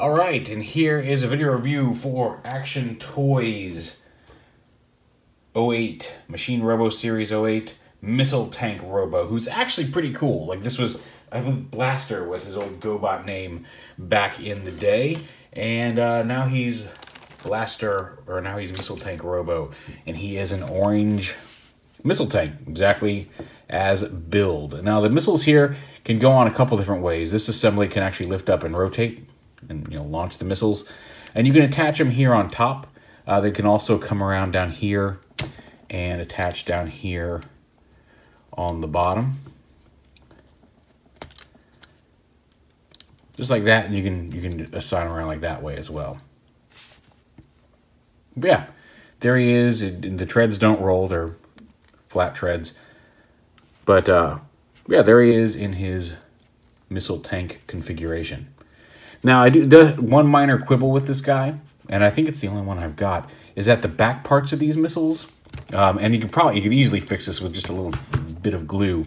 Alright, and here is a video review for Action Toys 08, Machine Robo Series 08, Missile Tank Robo, who's actually pretty cool. Like, this was, I believe Blaster was his old GoBot name back in the day, and now he's Blaster, or now he's Missile Tank Robo, and he is an orange missile tank, exactly as build. Now, the missiles here can go on a couple different ways. This assembly can actually lift up and rotate and launch the missiles, and you can attach them here on top. They can also come around down here and attach down here on the bottom, just like that. And you can assign them around like that way as well. But yeah, there he is. The treads don't roll; they're flat treads. But yeah, there he is in his missile tank configuration. Now, I do one minor quibble with this guy, and I think it's the only one I've got, is that the back parts of these missiles, and you could easily fix this with just a little bit of glue.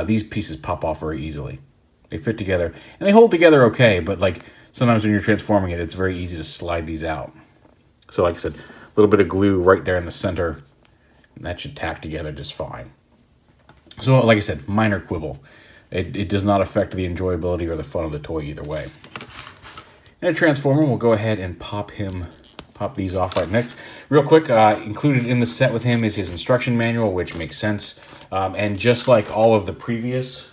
These pieces pop off very easily. They fit together, and they hold together okay, but like sometimes when you're transforming it, it's very easy to slide these out. So like I said, a little bit of glue right there in the center, and that should tack together just fine. So like I said, minor quibble. It does not affect the enjoyability or the fun of the toy either way. And a transformer, we'll go ahead and pop these off right next. Real quick, included in the set with him is his instruction manual, which makes sense. And just like all of the previous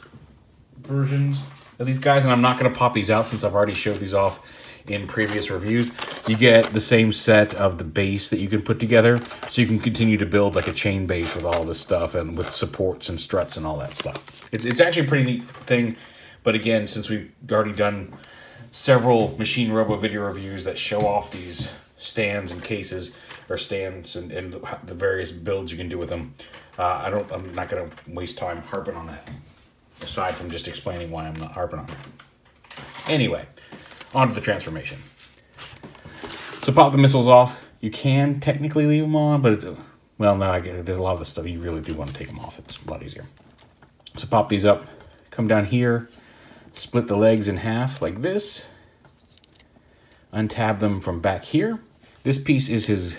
versions of these guys, and I'm not going to pop these out since I've already showed these off in previous reviews, you get the same set of the base that you can put together, so you can continue to build like a chain base with all this stuff and with supports and struts and all that stuff. It's actually a pretty neat thing, but again, since we've already done several Machine Robo video reviews that show off these stands and cases, or stands and the various builds you can do with them, I'm not going to waste time harping on that, aside from just explaining why I'm not harping on it. Anyway, on to the transformation. So pop the missiles off. You can technically leave them on, but well, no, there's a lot of the stuff you really do want to take them off. It's a lot easier. So pop these up, come down here, split the legs in half like this, untab them from back here. This piece is his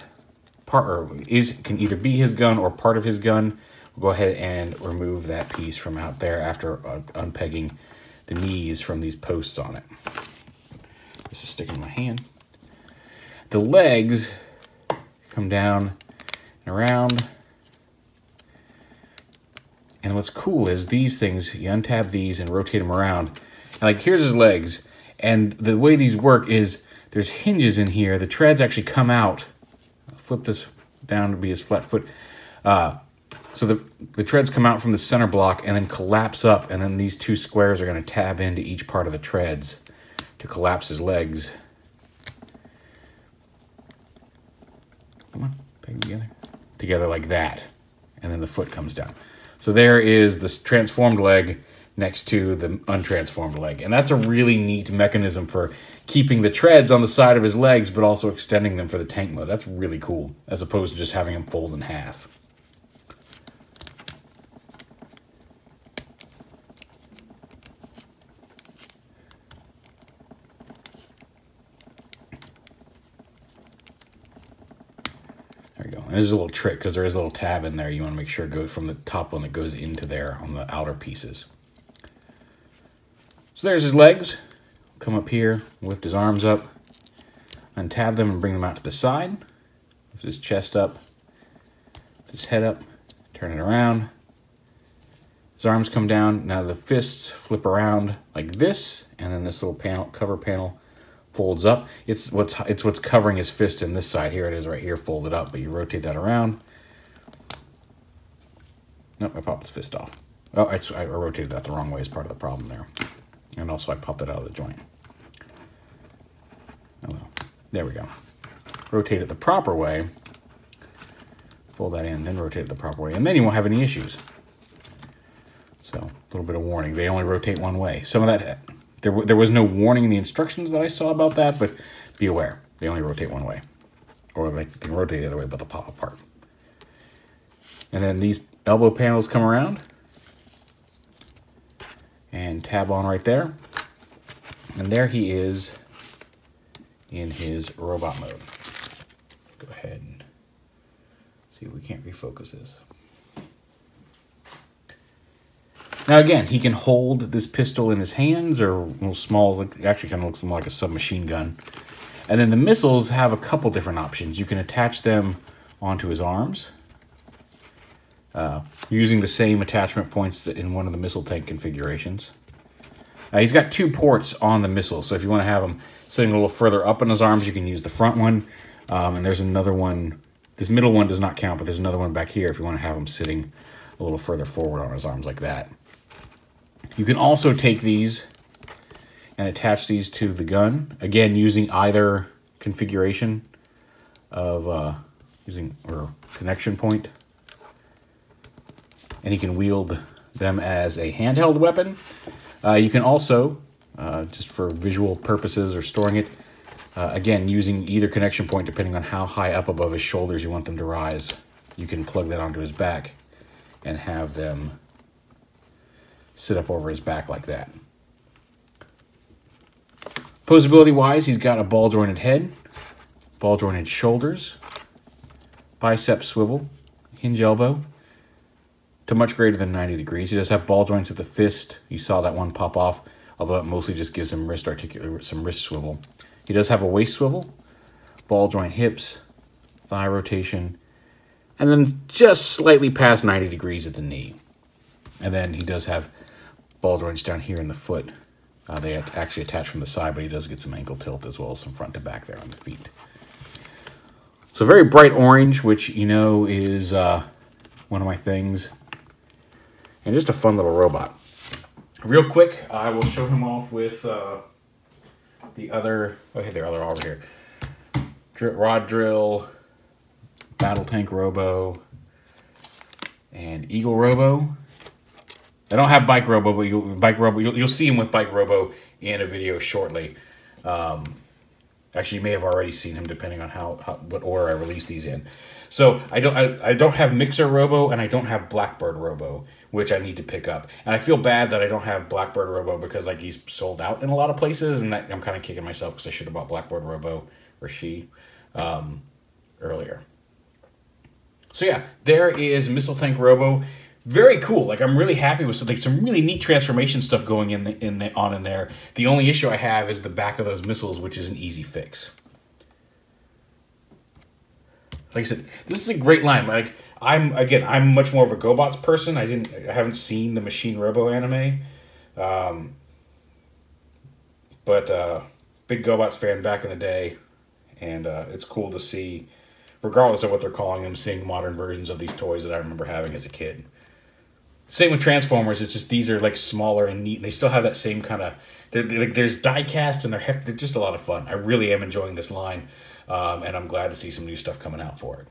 part, or can either be his gun or part of his gun. We'll go ahead and remove that piece from out there after unpegging the knees from these posts on it. This is sticking in my hand. The legs come down and around. And what's cool is these things, you untab these and rotate them around. And like, here's his legs. And the way these work is there's hinges in here. The treads actually come out. I'll flip this down to be his flat foot. So the treads come out from the center block and then collapse up. And then these two squares are going to tab into each part of the treads to collapse his legs. Come on, peg them together. Together like that. And then the foot comes down. So there is this transformed leg next to the untransformed leg. And that's a really neat mechanism for keeping the treads on the side of his legs, but also extending them for the tank mode. That's really cool, as opposed to just having them fold in half. There you go. And there's a little trick, because there is a little tab in there. You want to make sure it goes from the top one that goes into there on the outer pieces. So there's his legs. Come up here, lift his arms up, untab them and bring them out to the side. Lift his chest up, lift his head up, turn it around. His arms come down. Now the fists flip around like this, and then this little panel, cover panel, folds up. It's what's covering his fist in this side. Here it is right here, folded up, but you rotate that around. Nope, I popped his fist off. Oh, I rotated that the wrong way as part of the problem there. And also I popped it out of the joint. Oh well, there we go. Rotate it the proper way. Fold that in, then rotate it the proper way. And then you won't have any issues. So, a little bit of warning. They only rotate one way. Some of that, there was no warning in the instructions that I saw about that, but be aware. They only rotate one way. Or they can rotate the other way, but they'll pop apart. And then these elbow panels come around. And tab on right there. And there he is in his robot mode. Go ahead and see if we can't refocus this. Now again, he can hold this pistol in his hands, or a little small, it actually kind of looks more like a submachine gun. And then the missiles have a couple different options. You can attach them onto his arms, using the same attachment points in one of the missile tank configurations. He's got 2 ports on the missile, so if you want to have him sitting a little further up in his arms, you can use the front one. And there's another one, this middle one does not count, but there's another one back here if you want to have him sitting a little further forward on his arms like that. You can also take these and attach these to the gun, again using either configuration of or connection point. And he can wield them as a handheld weapon. You can also, just for visual purposes or storing it, again, using either connection point depending on how high up above his shoulders you want them to rise, you can plug that onto his back and have them sit up over his back like that. Posability-wise, he's got a ball-jointed head, ball-jointed shoulders, bicep swivel, hinge elbow, to much greater than 90 degrees. He does have ball joints at the fist. You saw that one pop off, although it mostly just gives him some wrist swivel. He does have a waist swivel, ball joint hips, thigh rotation, and then just slightly past 90 degrees at the knee. And then he does have ball joints down here in the foot. They actually attach from the side, but he does get some ankle tilt as well as some front to back there on the feet. So very bright orange, which you know is one of my things. And just a fun little robot. Real quick, I will show him off with the other, okay, they're over here. Rod drill, battle tank Robo, and Eagle Robo. I don't have bike Robo, but you'll see him with bike Robo in a video shortly. Actually, you may have already seen him depending on what order I release these in. So I don't have Mixer Robo and I don't have Blackbird Robo, which I need to pick up. And I feel bad that I don't have Blackbird Robo because like he's sold out in a lot of places, and that I'm kind of kicking myself because I should have bought Blackbird Robo or earlier. So yeah, there is Missile Tank Robo. Very cool. Like I'm really happy with some really neat transformation stuff going in there. The only issue I have is the back of those missiles, which is an easy fix. Like I said, this is a great line. Like I'm much more of a GoBots person. I haven't seen the Machine Robo anime, but big GoBots fan back in the day, and it's cool to see, regardless of what they're calling them, seeing modern versions of these toys that I remember having as a kid. Same with Transformers. It's just these are like smaller and neat, and they still have that same kind of. There's die cast, and they're just a lot of fun. I really am enjoying this line, and I'm glad to see some new stuff coming out for it.